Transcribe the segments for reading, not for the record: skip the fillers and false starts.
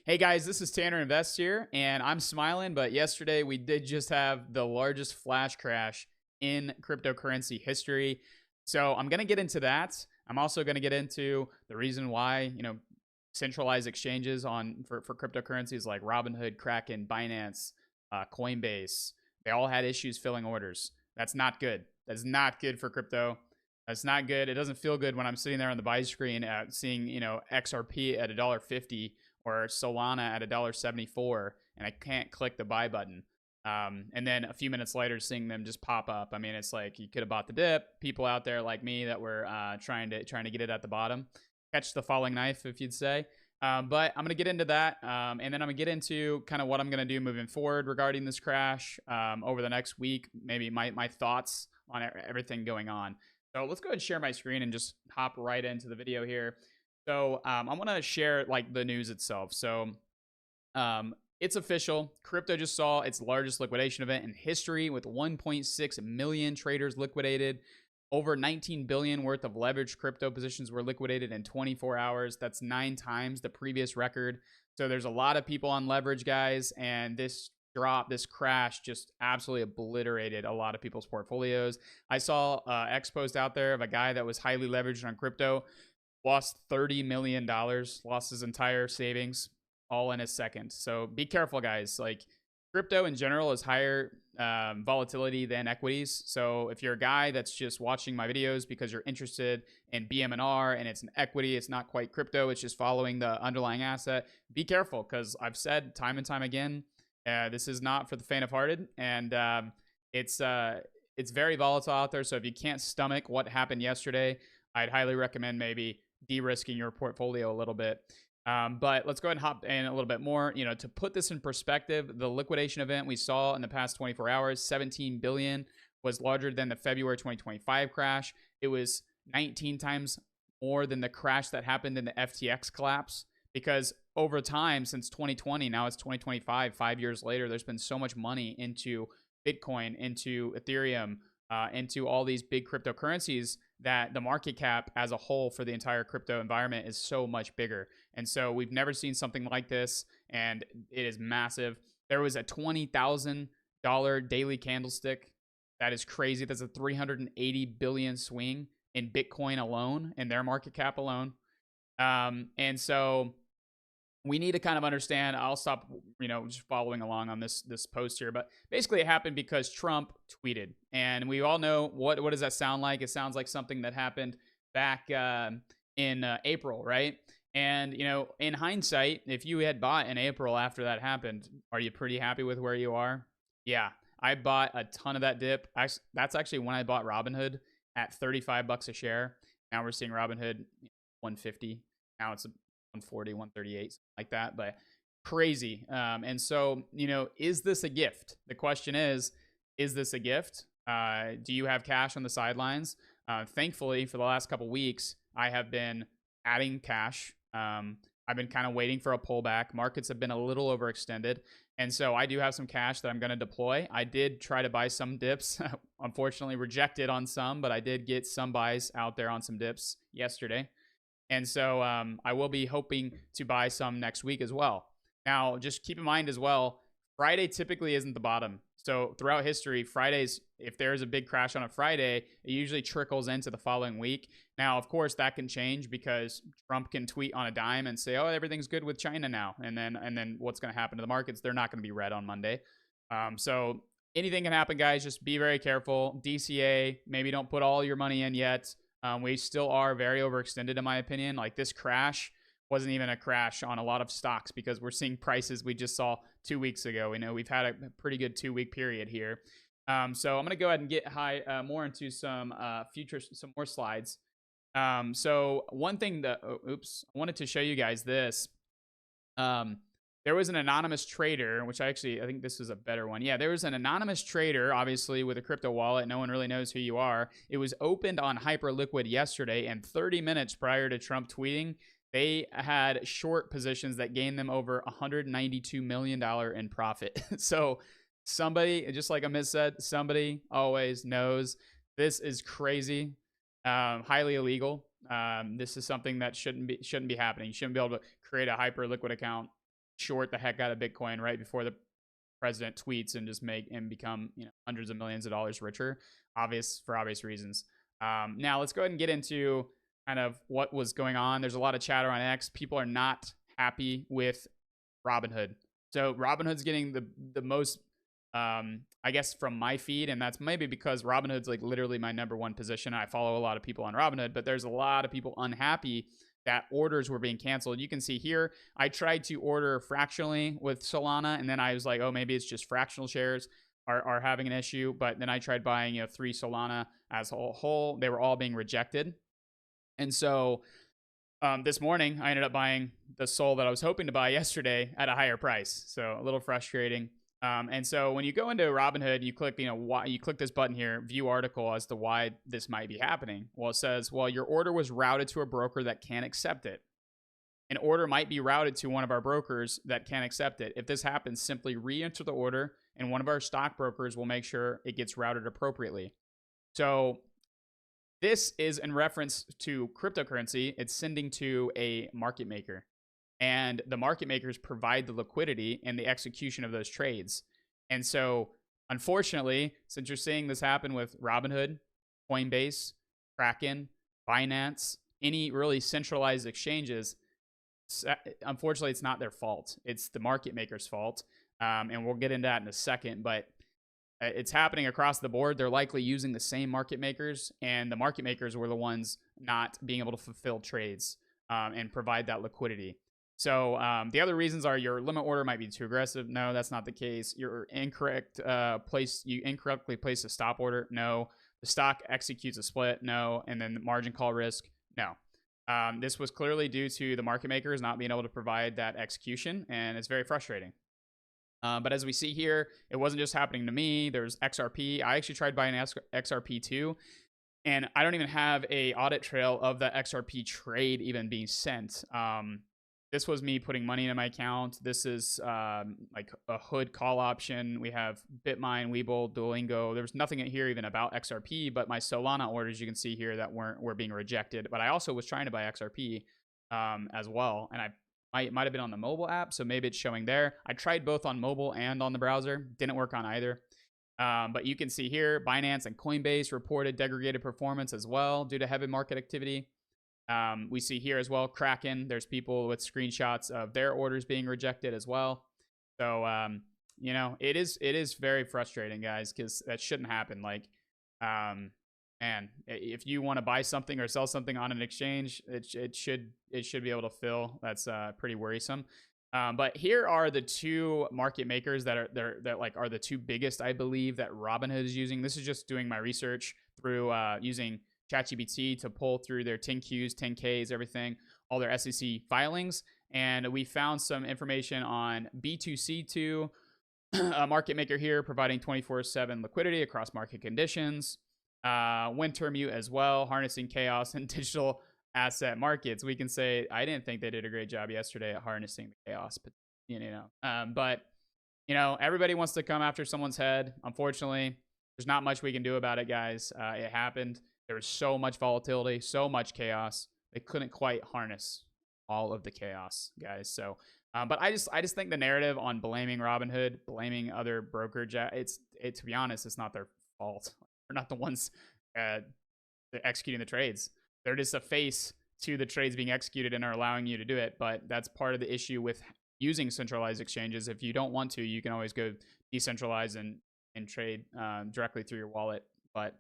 Hey guys, this is Tanner Invest here, and I'm smiling, but yesterday we did just have the largest flash crash in cryptocurrency history. So I'm going to get into that. I'm also going to get into the reason why, centralized exchanges for cryptocurrencies like Robinhood, Kraken, Binance, Coinbase, they all had issues filling orders. That's not good. That's not good for crypto. That's not good. It doesn't feel good when I'm sitting there on the buy screen seeing, XRP at $1.50 or Solana at $1.74, and I can't click the buy button. And then a few minutes later, seeing them just pop up. I mean, it's like you could have bought the dip. People out there like me that were trying to get it at the bottom, catch the falling knife, if you'd say. But I'm going to get into that, and then I'm going to get into kind of what I'm going to do moving forward regarding this crash over the next week, maybe my thoughts on everything going on. So let's go ahead and share my screen and just hop right into the video here. So I want to share like the news itself. So it's official. Crypto just saw its largest liquidation event in history with 1.6 million traders liquidated. Over 19 billion worth of leveraged crypto positions were liquidated in 24 hours. That's 9 times the previous record. So there's a lot of people on leverage, guys, and this crash just absolutely obliterated a lot of people's portfolios. I saw X post out there of a guy that was highly leveraged on crypto, lost $30 million, lost his entire savings all in a second. So be careful, guys. Like, crypto in general is higher volatility than equities. So if you're a guy that's just watching my videos because you're interested in BMNR and it's an equity, it's not quite crypto, it's just following the underlying asset, be careful, because I've said time and time again, this is not for the faint of hearted, and it's very volatile out there. So if you can't stomach what happened yesterday, I'd highly recommend maybe de-risking your portfolio a little bit. But let's go ahead and hop in a little bit more. To put this in perspective, the liquidation event we saw in the past 24 hours, 17 billion, was larger than the February 2025 crash. It was 19 times more than the crash that happened in the FTX collapse. Because over time, since 2020, now it's 2025, 5 years later, there's been so much money into Bitcoin, into Ethereum, into all these big cryptocurrencies, that the market cap as a whole for the entire crypto environment is so much bigger. And so we've never seen something like this, and it is massive. There was a $20,000 daily candlestick. That is crazy. That's a 380 billion swing in Bitcoin alone, in their market cap alone. And so we need to kind of understand. I'll stop, just following along on this post here. But basically, it happened because Trump tweeted, and we all know what does that sound like? It sounds like something that happened back in April, right? And in hindsight, if you had bought in April after that happened, are you pretty happy with where you are? Yeah, I bought a ton of that dip. That's actually when I bought Robinhood at $35 a share. Now we're seeing Robinhood 150. Now it's 140, 138, something like that, but crazy. And so, is this a gift? The question is this a gift? Do you have cash on the sidelines? Thankfully, for the last couple weeks, I have been adding cash. I've been kind of waiting for a pullback. Markets have been a little overextended. And so I do have some cash that I'm going to deploy. I did try to buy some dips, unfortunately rejected on some, but I did get some buys out there on some dips yesterday. And so I will be hoping to buy some next week as well. Now, just keep in mind as well, Friday typically isn't the bottom. So throughout history, Fridays, if there's a big crash on a Friday, it usually trickles into the following week. Now, of course, that can change because Trump can tweet on a dime and say, "Oh, everything's good with China now," and then what's going to happen to the markets? They're not going to be red on Monday. So anything can happen, guys. Just be very careful. DCA, maybe don't put all your money in yet. We still are very overextended, in my opinion. Like, this crash wasn't even a crash on a lot of stocks because we're seeing prices we just saw 2 weeks ago. We've had a pretty good 2-week period here. So I'm going to go ahead and get more into some more slides. So one thing that, I wanted to show you guys this. There was an anonymous trader, which I think this is a better one. Yeah, there was an anonymous trader, obviously, with a crypto wallet. No one really knows who you are. It was opened on Hyperliquid yesterday, and 30 minutes prior to Trump tweeting, they had short positions that gained them over $192 million in profit. So somebody, just like Amit said, somebody always knows. This is crazy, highly illegal. This is something that shouldn't be happening. You shouldn't be able to create a Hyperliquid account short the heck out of Bitcoin right before the president tweets and just make and become hundreds of millions of dollars richer, for obvious reasons. Now let's go ahead and get into kind of what was going on. There's a lot of chatter on X. People are not happy with Robinhood. So Robinhood's getting the most, I guess, from my feed, and that's maybe because Robinhood's like literally my number one position. I follow a lot of people on Robinhood, but there's a lot of people unhappy that orders were being canceled. You can see here, I tried to order fractionally with Solana, and then I was like, oh, maybe it's just fractional shares are having an issue. But then I tried buying 3 Solana as a whole. They were all being rejected. And so this morning, I ended up buying the Sol that I was hoping to buy yesterday at a higher price. So a little frustrating. And so when you go into Robinhood, you click, why you click this button here, view article as to why this might be happening. Well, it says, well, your order was routed to a broker that can't accept it. An order might be routed to one of our brokers that can't accept it. If this happens, simply re-enter the order, and one of our stockbrokers will make sure it gets routed appropriately. So this is in reference to cryptocurrency. It's sending to a market maker. And the market makers provide the liquidity and the execution of those trades. And so, unfortunately, since you're seeing this happen with Robinhood, Coinbase, Kraken, Binance, any really centralized exchanges, unfortunately, it's not their fault. It's the market maker's fault. And we'll get into that in a second. But it's happening across the board. They're likely using the same market makers, and the market makers were the ones not being able to fulfill trades and provide that liquidity. So the other reasons are your limit order might be too aggressive. No, that's not the case. Your incorrectly place a stop order. No. The stock executes a split. No. And then the margin call risk. No. This was clearly due to the market makers not being able to provide that execution, and it's very frustrating. But as we see here, it wasn't just happening to me. There's XRP. I actually tried buying XRP too, and I don't even have a audit trail of the XRP trade even being sent. This was me putting money in my account. This is like a hood call option. We have Bitmine, Webull, Duolingo. There was nothing in here even about XRP, but my Solana orders you can see here that were being rejected. But I also was trying to buy XRP as well, and it might have been on the mobile app, so maybe it's showing there. I tried both on mobile and on the browser. Didn't work on either. But you can see here, Binance and Coinbase reported degraded performance as well due to heavy market activity. We see here as well, Kraken. There's people with screenshots of their orders being rejected as well. So, it is very frustrating, guys, because that shouldn't happen. Like, man, if you want to buy something or sell something on an exchange, it should be able to fill. That's pretty worrisome. But here are the 2 market makers that are the 2 biggest, I believe, that Robinhood is using. This is just doing my research through using ChatGPT to pull through their 10Qs, 10Ks, everything, all their SEC filings. And we found some information on B2C2, a market maker here providing 24/7 liquidity across market conditions. Wintermute as well, harnessing chaos in digital asset markets. We can say I didn't think they did a great job yesterday at harnessing the chaos, but everybody wants to come after someone's head. Unfortunately, there's not much we can do about it, guys. It happened. There was so much volatility, so much chaos. They couldn't quite harness all of the chaos, guys. So, but I just think the narrative on blaming Robinhood, blaming other brokerage, to be honest, it's not their fault. They're not the ones executing the trades. They're just a face to the trades being executed and are allowing you to do it. But that's part of the issue with using centralized exchanges. If you don't want to, you can always go decentralize and trade directly through your wallet. But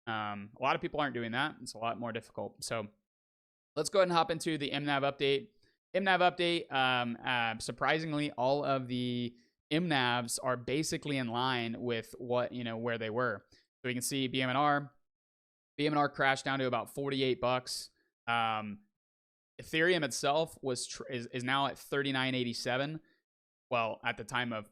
a lot of people aren't doing that. It's a lot more difficult. So let's go ahead and hop into the MNAV update. MNAV update, surprisingly, all of the MNAVs are basically in line with what, where they were. So we can see BMNR crashed down to about $48. Ethereum itself is now at $39.87. Well, at the time of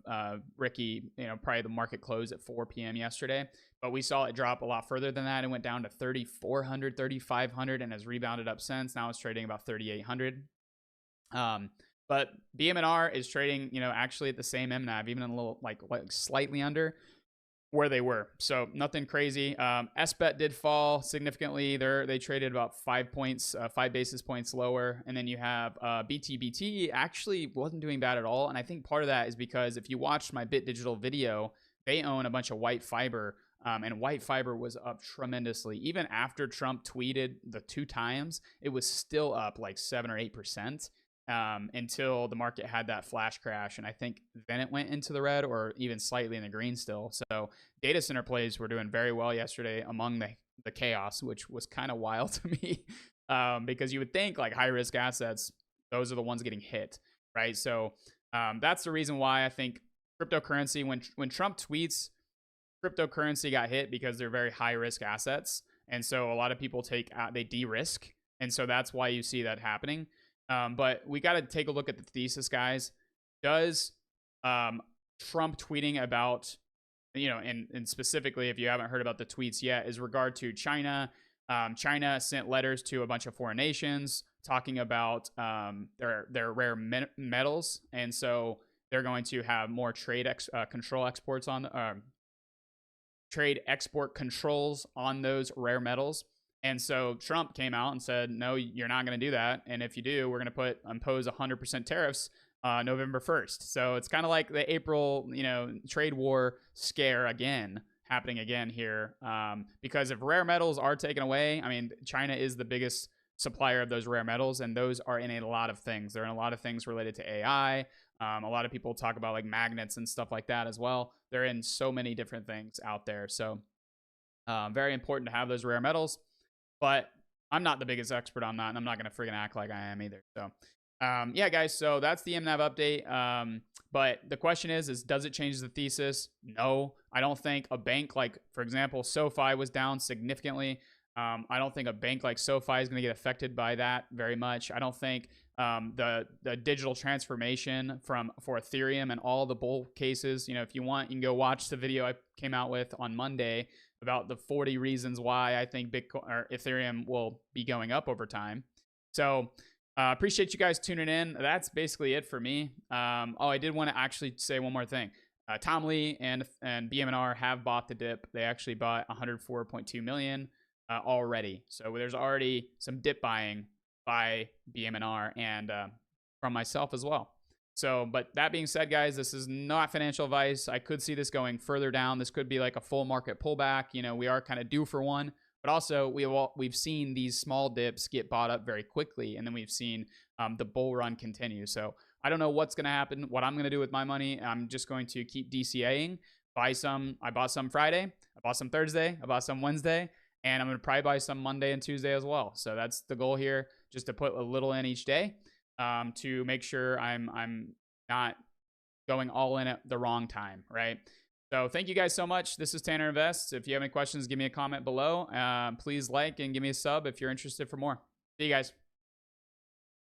Ricky, probably the market closed at 4 p.m. yesterday, but we saw it drop a lot further than that. It went down to 3,400, 3,500, and has rebounded up since. Now it's trading about 3,800. But BMNR is trading, actually at the same MNAV, even a little like slightly under. where they were. So nothing crazy. SBET did fall significantly. They traded about 5 points, 5 basis points lower. And then you have BTBT actually wasn't doing bad at all. And I think part of that is because if you watched my Bit Digital video, they own a bunch of white fiber. And white fiber was up tremendously. Even after Trump tweeted the 2 times, it was still up like 7 or 8%. Until the market had that flash crash. And I think then it went into the red or even slightly in the green still. So data center plays were doing very well yesterday among the chaos, which was kind of wild to me because you would think like high risk assets, those are the ones getting hit, right? So that's the reason why I think cryptocurrency, when Trump tweets, cryptocurrency got hit because they're very high risk assets. And so a lot of people they de-risk. And so that's why you see that happening. But we got to take a look at the thesis, guys. Does Trump tweeting about, and specifically, if you haven't heard about the tweets yet, is regard to China. China sent letters to a bunch of foreign nations talking about their rare metals, and so they're going to have more trade exports on trade export controls on those rare metals. And so Trump came out and said, no, you're not going to do that. And if you do, we're going to impose 100% tariffs November 1st. So it's kind of like the April, trade war scare happening again here. Because if rare metals are taken away, I mean, China is the biggest supplier of those rare metals, and those are in a lot of things. They're in a lot of things related to AI. A lot of people talk about like magnets and stuff like that as well. They're in so many different things out there. So very important to have those rare metals. But I'm not the biggest expert on that, and I'm not going to friggin' act like I am either. So, yeah, guys, so that's the MNAV update. But the question is does it change the thesis? No. I don't think a bank like, for example, SoFi was down significantly. I don't think a bank like SoFi is going to get affected by that very much. I don't think the digital transformation for Ethereum and all the bull cases, if you want, you can go watch the video I came out with on Monday about the 40 reasons why I think Bitcoin or Ethereum will be going up over time. So appreciate you guys tuning in. That's basically it for me. I did want to actually say one more thing. Tom Lee and BMNR have bought the dip. They actually bought 104.2 million already. So there's already some dip buying by BMNR and from myself as well. So, but that being said, guys, this is not financial advice. I could see this going further down. This could be like a full market pullback. We are kind of due for one, but also we've seen these small dips get bought up very quickly, and then we've seen the bull run continue. So I don't know what's going to happen, what I'm going to do with my money. I'm just going to keep DCAing, buy some. I bought some Friday, I bought some Thursday, I bought some Wednesday, and I'm going to probably buy some Monday and Tuesday as well. So that's the goal here, just to put a little in each day. To make sure I'm not going all in at the wrong time, right? So thank you guys so much. This is Tanner Invests. If you have any questions, give me a comment below. Please like and give me a sub if you're interested for more. See you guys.